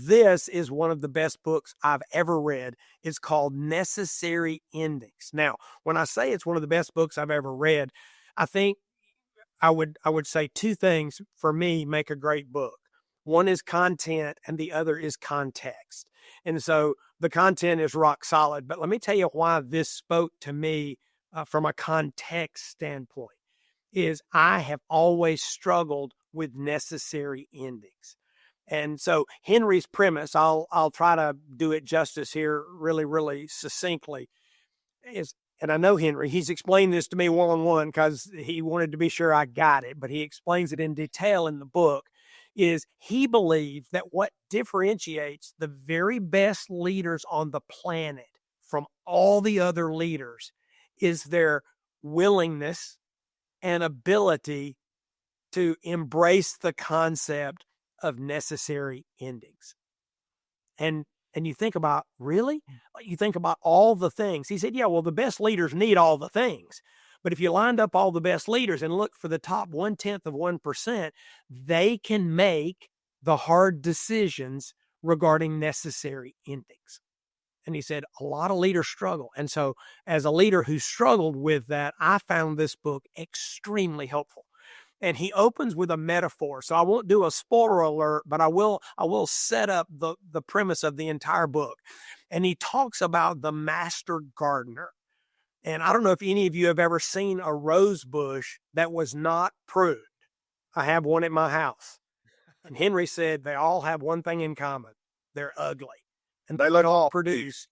this is one of the best books I've ever read. It's called Necessary Endings. Now, when I say it's one of the best books I've ever read, I think I would say two things for me make a great book. One is content and the other is context. And so the content is rock solid, but let me tell you why this spoke to me from a context standpoint is I have always struggled with necessary endings. And so Henry's premise, I'll try to do it justice here really, really succinctly, is, and I know Henry, he's explained this to me one-on-one because he wanted to be sure I got it, but he explains it in detail in the book, is he believes that what differentiates the very best leaders on the planet from all the other leaders is their willingness and ability to embrace the concept of necessary endings. And you think about, really? You think about all the things. He said, yeah, well, the best leaders need all the things. But if you lined up all the best leaders and look for the top 0.1%, they can make the hard decisions regarding necessary endings. And he said, a lot of leaders struggle. And so as a leader who struggled with that, I found this book extremely helpful. And he opens with a metaphor. So I won't do a spoiler alert, but I will set up the premise of the entire book. And he talks about the master gardener. And I don't know if any of you have ever seen a rose bush that was not pruned. I have one at my house. And Henry said they all have one thing in common. They're ugly. And they look all produce.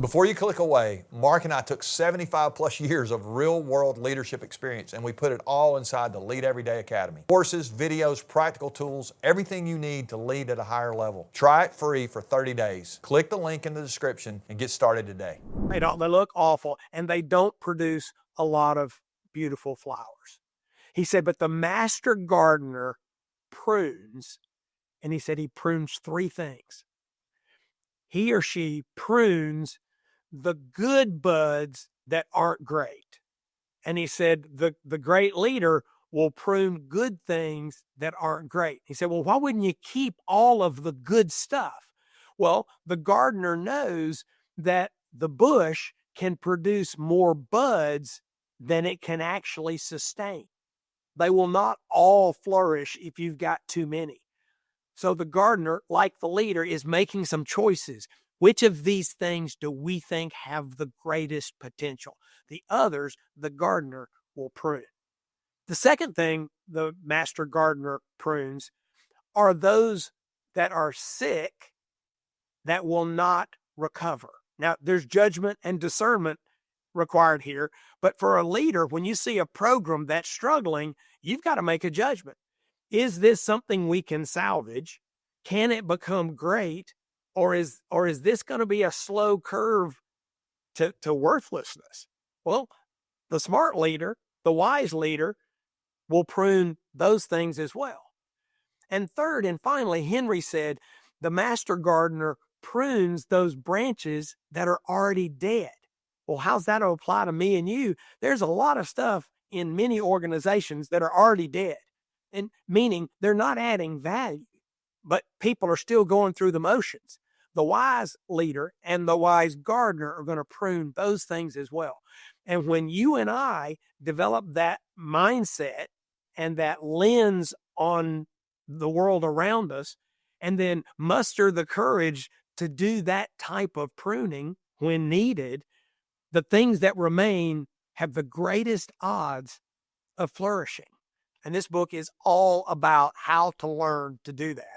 Before you click away, Mark and I took 75 plus years of real world leadership experience and we put it all inside the Lead Everyday Academy. Courses, videos, practical tools, everything you need to lead at a higher level. Try it free for 30 days. Click the link in the description and get started today. They look awful and they don't produce a lot of beautiful flowers. He said, but the master gardener prunes, and he said he prunes three things. He or she prunes the good buds that aren't great. And he said the great leader will prune good things that aren't great. He said, well, why wouldn't you keep all of the good stuff? Well, the gardener knows that the bush can produce more buds than it can actually sustain. They will not all flourish if you've got too many. So the gardener, like the leader, is making some choices. Which of these things do we think have the greatest potential? The others, the gardener will prune. The second thing the master gardener prunes are those that are sick that will not recover. Now, there's judgment and discernment required here, but for a leader, when you see a program that's struggling, you've got to make a judgment. Is this something we can salvage? Can it become great? Or is this going to be a slow curve to worthlessness? Well, the smart leader, the wise leader, will prune those things as well. And third and finally, Henry said, the master gardener prunes those branches that are already dead. Well, how's that apply to me and you? There's a lot of stuff in many organizations that are already dead, and meaning they're not adding value, but people are still going through the motions. The wise leader and the wise gardener are going to prune those things as well. And when you and I develop that mindset and that lens on the world around us, and then muster the courage to do that type of pruning when needed, the things that remain have the greatest odds of flourishing. And this book is all about how to learn to do that.